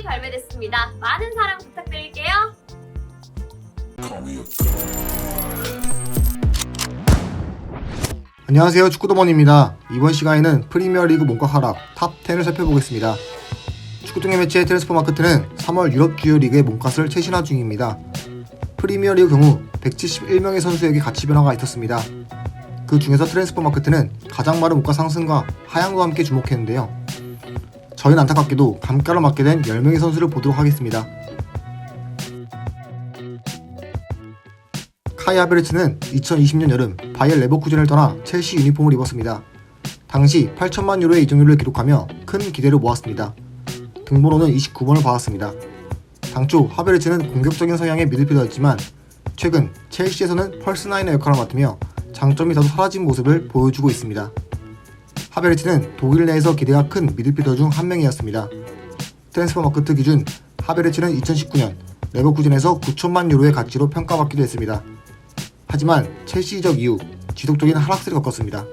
신작이 발매됐습니다. 많은 사랑 부탁드릴게요. 안녕하세요, 축구도원입니다. 이번 시간에는 프리미어리그 몸값 하락 탑 10을 살펴보겠습니다. 축구동의 매체 트랜스퍼마크트는 3월 유럽 주요 리그의 몸값을 최신화 중입니다. 프리미어리그 경우 171명의 선수에게 가치 변화가 있었습니다. 그 중에서 트랜스퍼마크트는 가장 많은 몸값 상승과 하향과 함께 주목했는데요. 저희는 안타깝게도 감가를 맞게 된 10명의 선수를 보도록 하겠습니다. 카이 하베르츠는 2020년 여름 바이엘 레버쿠젠을 떠나 첼시 유니폼을 입었습니다. 당시 8천만 유로의 이적료를 기록하며 큰 기대를 모았습니다. 등번호는 29번을 받았습니다. 당초 하베르츠는 공격적인 성향의 미드필더였지만 최근 첼시에서는 펄스9의 역할을 맡으며 장점이 다소 사라진 모습을 보여주고 있습니다. 하베르츠는 독일 내에서 기대가 큰 미드필더 중 한 명이었습니다. 트랜스퍼마크트 기준 하베르츠는 2019년 레버쿠젠에서 9천만 유로의 가치로 평가받기도 했습니다. 하지만 첼시 이적 이후 지속적인 하락세를 겪었습니다.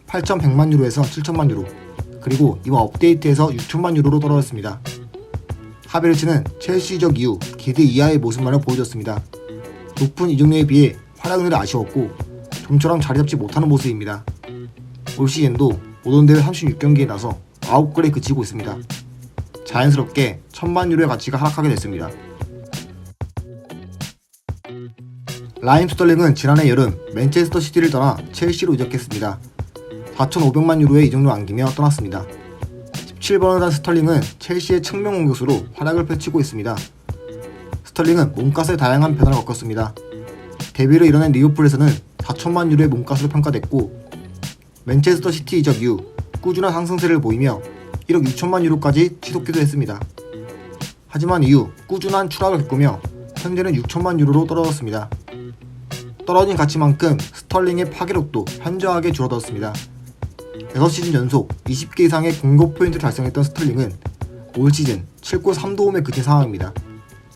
8,100만 유로에서 7천만 유로, 그리고 이번 업데이트에서 6천만 유로로 떨어졌습니다. 하베르츠는 첼시 이적 이후 기대 이하의 모습만을 보여줬습니다. 높은 이적료에 비해 활약률이 아쉬웠고 좀처럼 자리 잡지 못하는 모습입니다. 올 시즌도 모든 대회 36경기에 나서 9골에 그치고 있습니다. 자연스럽게 1,000만 유로의 가치가 하락하게 됐습니다. 라임 스털링은 지난해 여름 맨체스터 시티를 떠나 첼시로 이적했습니다. 4,500만 유로의 이적료 안기며 떠났습니다. 17번을 단 스털링은 첼시의 측면 공격수로 활약을 펼치고 있습니다. 스털링은 몸값의 다양한 변화를 겪었습니다. 데뷔를 이뤄낸 리버풀에서는 4천만 유로의 몸값으로 평가됐고 맨체스터 시티 이적 이후 꾸준한 상승세를 보이며 1억 6천만 유로까지 지속기도 했습니다. 하지만 이후 꾸준한 추락을 겪으며 현재는 6천만 유로로 떨어졌습니다. 떨어진 가치만큼 스털링의 파괴력도 현저하게 줄어들었습니다. 6시즌 연속 20개 이상의 공격 포인트를 달성했던 스털링은 올 시즌 7골 3도움에 그친 상황입니다.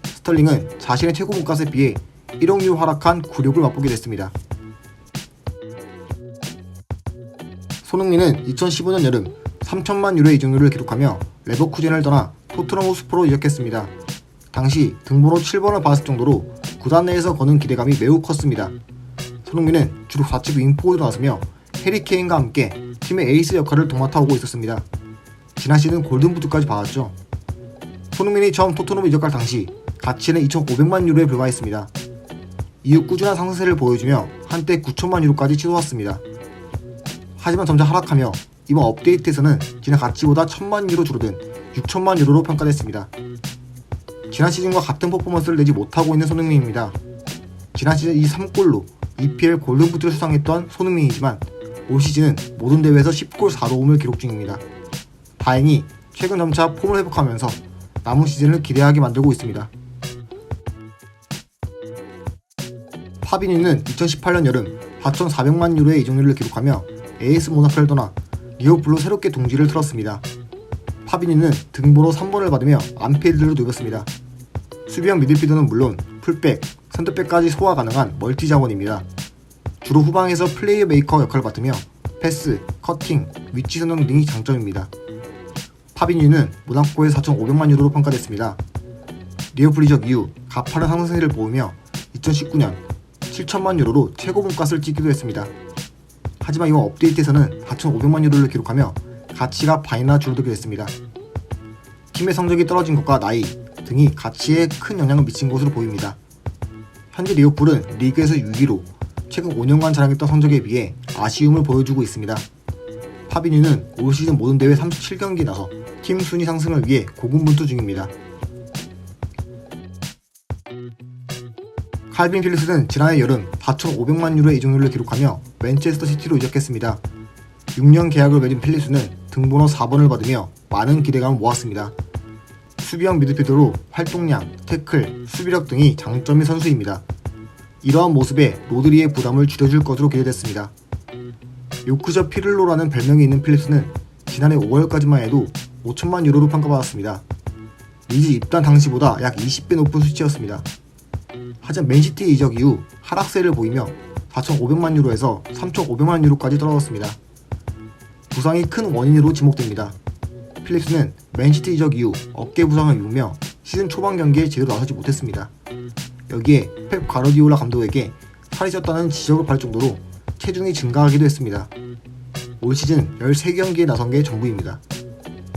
스털링은 자신의 최고 몸값에 비해 1억 유로 하락한 굴욕을 맛보게 됐습니다. 손흥민은 2015년 여름 3천만 유로의 이적료를 기록하며 레버쿠젠을 떠나 토트넘 호스퍼로 이적했습니다. 당시 등번호 7번을 받았을 정도로 구단 내에서 거는 기대감이 매우 컸습니다. 손흥민은 주로 좌측 윙포드로 나서며 해리 케인과 함께 팀의 에이스 역할을 도맡아 오고 있었습니다. 지난 시즌 골든부트까지 받았죠. 손흥민이 처음 토트넘을 이적할 당시 가치는 2,500만 유로에 불과했습니다. 이후 꾸준한 상승세를 보여주며 한때 9천만 유로까지 치솟았습니다. 하지만 점차 하락하며 이번 업데이트에서는 지난 가치보다 1,000만 유로 줄어든 6천만 유로로 평가됐습니다. 지난 시즌과 같은 퍼포먼스를 내지 못하고 있는 손흥민입니다. 지난 시즌 이 3골로 EPL 골든부트를 수상했던 손흥민이지만 올 시즌은 모든 대회에서 10골 4도움을 기록 중입니다. 다행히 최근 점차 폼을 회복하면서 남은 시즌을 기대하게 만들고 있습니다. 파비뉴는 2018년 여름 4,400만 유로의 이적료를 기록하며 AS 모나코를 떠나 리버풀로 새롭게 둥지를 틀었습니다. 파비뉴는 등번호 3번을 받으며 안필드로 누볐습니다. 수비형 미드필더는 물론 풀백, 센터백까지 소화 가능한 멀티 자원입니다. 주로 후방에서 플레이어 메이커 역할을 맡으며 패스, 커팅, 위치 선정 등이 장점입니다. 파비뉴는 모나코에서 4,500만 유로로 평가됐습니다. 리버풀 이적 이후 가파른 상승세를 보이며 2019년 7천만 유로로 최고 몸값을 찍기도 했습니다. 하지만 이번 업데이트에서는 4,500만 유로를 기록하며 가치가 반이나 줄어들게 됐습니다. 팀의 성적이 떨어진 것과 나이 등이 가치에 큰 영향을 미친 것으로 보입니다. 현재 리버풀은 리그에서 6위로 최근 5년간 자랑했던 성적에 비해 아쉬움을 보여주고 있습니다. 파비뉴는 올 시즌 모든 대회 37경기에 나서 팀 순위 상승을 위해 고군분투 중입니다. 칼빈 필립스는 지난해 여름 4,500만 유로의 이적료를 기록하며 맨체스터 시티로 이적했습니다. 6년 계약을 맺은 필립스는 등번호 4번을 받으며 많은 기대감을 모았습니다. 수비형 미드필더로 활동량, 태클, 수비력 등이 장점인 선수입니다. 이러한 모습에 로드리의 부담을 줄여줄 것으로 기대됐습니다. 요크셔 피를로라는 별명이 있는 필립스는 지난해 5월까지만 해도 5천만 유로로 평가받았습니다. 리즈 입단 당시보다 약 20배 높은 수치였습니다. 하지만 맨시티 이적 이후 하락세를 보이며 4,500만 유로에서 3,500만 유로까지 떨어졌습니다. 부상이 큰 원인으로 지목됩니다. 필립스는 맨시티 이적 이후 어깨 부상을 입으며 시즌 초반 경기에 제대로 나서지 못했습니다. 여기에 펩 가르디올라 감독에게 살이 쪘다는 지적을 받을 정도로 체중이 증가하기도 했습니다. 올 시즌 13경기에 나선 게 전부입니다.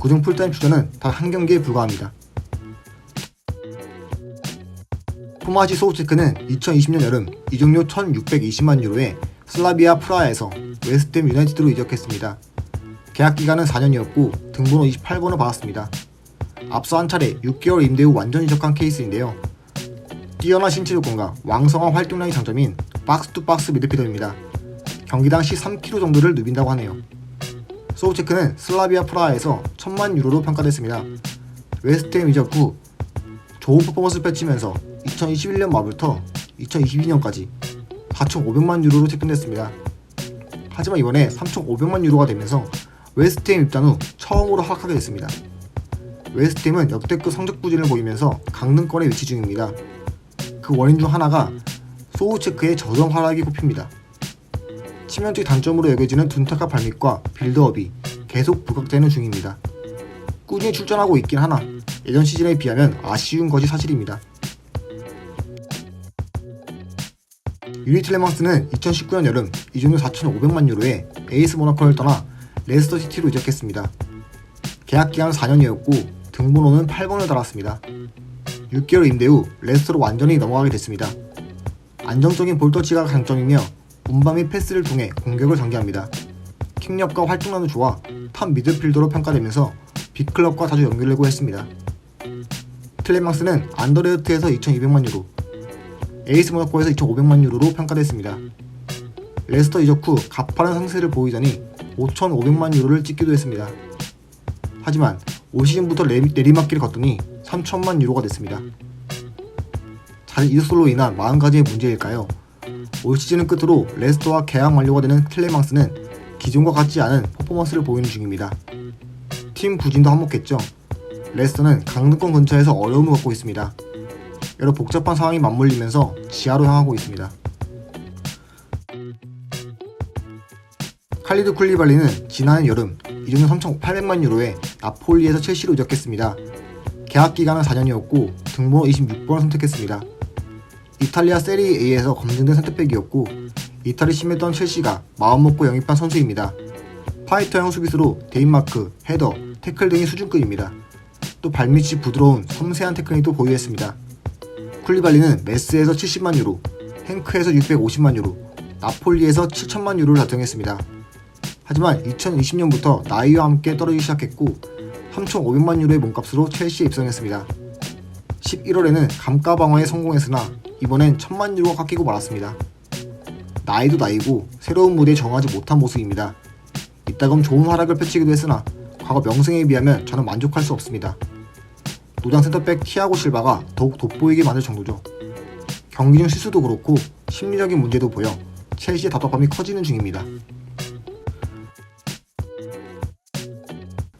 그중 풀타임 출전은 단 한 경기에 불과합니다. 토마시 소우체크는 2020년 여름 이적료 1,620만 유로에 슬라비아 프라하에서 웨스트햄 유나이티드로 이적했습니다. 계약 기간은 4년이었고 등번호 28번을 받았습니다. 앞서 한 차례 6개월 임대 후 완전 이적한 케이스인데요. 뛰어난 신체 조건과 왕성한 활동량이 장점인 박스2박스 미드필더입니다. 경기당 13kg 정도를 누빈다고 하네요. 소우체크는 슬라비아 프라하에서 1,000만 유로로 평가됐습니다. 웨스트햄 이적 후 좋은 퍼포먼스를 펼치면서 2021년 말부터 2022년까지 4,500만 유로로 책정됐습니다. 하지만 이번에 3,500만 유로가 되면서 웨스트햄 입단 후 처음으로 하락하게 됐습니다. 웨스트햄은 역대급 성적 부진을 보이면서 강등권에 위치 중입니다. 그 원인 중 하나가 소우체크의 저점 하락이 꼽힙니다. 치명적 단점으로 여겨지는 둔탁한 발밑과 빌드업이 계속 부각되는 중입니다. 꾸준히 출전하고 있긴 하나 예전 시즌에 비하면 아쉬운 것이 사실입니다. 유리 틸레망스는 2019년 여름 이적료 4,500만 유로에 에이스 모나코를 떠나 레스터 시티로 이적했습니다. 계약 기간은 4년이었고 등번호는 8번을 달았습니다. 6개월 임대 후 레스터로 완전히 넘어가게 됐습니다. 안정적인 볼터치가 강점이며 운반 및 패스를 통해 공격을 전개합니다. 킥력과 활동량도 좋아 탑 미드필더로 평가되면서 빅클럽과 자주 연결되고 했습니다. 틸레망스는 안더레흐트에서 2,200만 유로, 에이스 모나코에서 2,500만 유로로 평가됐습니다. 레스터 이적 후 가파른 상세를 보이더니 5,500만 유로를 찍기도 했습니다. 하지만 올 시즌부터 내리막길을 걷더니 3,000만 유로가 됐습니다. 잦은 이적설로 인한 마음가짐의 문제일까요? 올 시즌을 끝으로 레스터와 계약 만료가 되는 틸레망스는 기존과 같지 않은 퍼포먼스를 보이는 중입니다. 팀 부진도 한몫했죠. 레스터는 강등권 근처에서 어려움을 겪고 있습니다. 여러 복잡한 상황이 맞물리면서 지하로 향하고 있습니다. 칼리드 쿨리발리는 지난해 여름 이적료 3,800만 유로에 나폴리에서 첼시로 이적했습니다. 계약 기간은 4년이었고 등번호 26번을 선택했습니다. 이탈리아 세리에에서 검증된 센터백이었고 이탈이 심했던 첼시가 마음먹고 영입한 선수입니다. 파이터형 수비수로 데인마크, 헤더, 태클 등이 수준급입니다. 또 발밑이 부드러운 섬세한 테크닉도 보유했습니다. 쿨리발리는 메스에서 70만 유로, 행크에서 650만 유로, 나폴리에서 7천만 유로를 달성했습니다. 하지만 2020년부터 나이와 함께 떨어지기 시작했고 3,500만 유로의 몸값으로 첼시에 입성했습니다. 11월에는 감가 방어에 성공했으나 이번엔 1,000만 유로가 깎이고 말았습니다. 나이도 나이고 새로운 무대에 정하지 못한 모습입니다. 이따금 좋은 활약을 펼치기도 했으나 과거 명성에 비하면 저는 만족할 수 없습니다. 노장 센터백 티아고 실바가 더욱 돋보이게 만들 정도죠. 경기 중 실수도 그렇고 심리적인 문제도 보여 첼시의 답답함이 커지는 중입니다.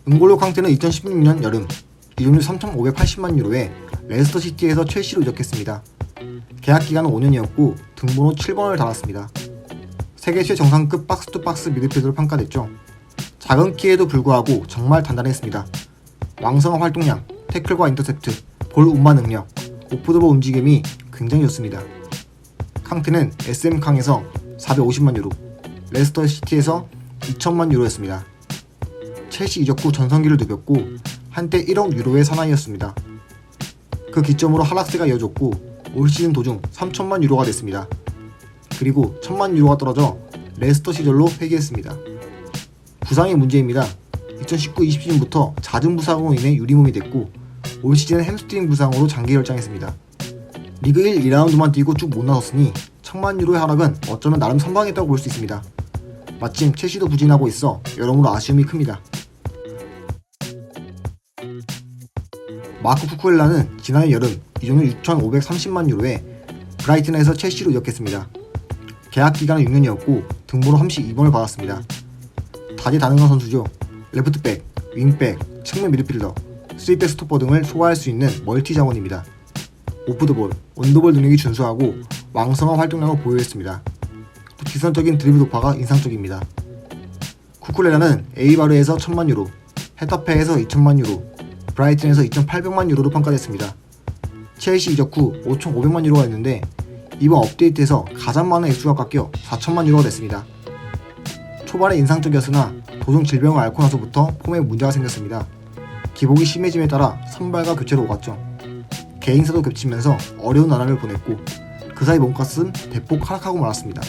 은골로 캉테는 2016년 여름 이적료 3,580만 유로에 레스터 시티에서 첼시로 이적했습니다. 계약 기간은 5년이었고 등번호 7번을 달았습니다. 세계 최정상급 박스2박스 미드필더로 평가됐죠. 작은 키에도 불구하고 정말 단단했습니다. 왕성한 활동량, 태클과 인터셉트, 볼 운반 능력, 오프더볼 움직임이 굉장히 좋습니다. 캉테는 SM캉에서 450만 유로, 레스터 시티에서 2천만 유로였습니다. 첼시 이적 후 전성기를 누볐고 한때 1억 유로의 사나이였습니다. 그 기점으로 하락세가 이어졌고 올 시즌 도중 3천만 유로가 됐습니다. 그리고 1,000만 유로가 떨어져 레스터 시절로 회귀했습니다. 부상이 문제입니다. 2019-20 시즌부터 잦은 부상으로 인해 유리몸이 됐고 올 시즌은 햄스트링 부상으로 장기 결장했습니다. 리그 1, 2라운드만 뛰고 쭉 못 나섰으니 1,000만 유로의 하락은 어쩌면 나름 선방했다고 볼 수 있습니다. 마침 첼시도 부진하고 있어 여러모로 아쉬움이 큽니다. 마크 쿠쿠렐라는 지난해 여름 이적료 6,530만 유로에 브라이튼에서 첼시로 이적했습니다. 계약 기간은 6년이었고 등번호 32번을 받았습니다. 다재다능한 선수죠. 레프트백, 윙백, 측면 미드필더, 3백 스토퍼 등을 소화할 수 있는 멀티 자원입니다. 오프더볼, 온더볼 능력이 준수하고 왕성한 활동량을 보유했습니다. 또 기선적인 드리블 도파가 인상적입니다. 쿠쿠렐라는 에이바르에서 1,000만 유로, 헤타페에서 2천만 유로, 브라이튼에서 2,800만 유로로 평가됐습니다. 첼시 이적 후 5,500만 유로가 됐는데 이번 업데이트에서 가장 많은 액수가 깎여 4천만 유로가 됐습니다. 초반에 인상적이었으나 도중 질병을 앓고 나서부터 폼에 문제가 생겼습니다. 기복이 심해짐에 따라 선발과 교체로 오갔죠. 개인사도 겹치면서 어려운 나날을 보냈고 그 사이 몸값은 대폭 하락하고 말았습니다.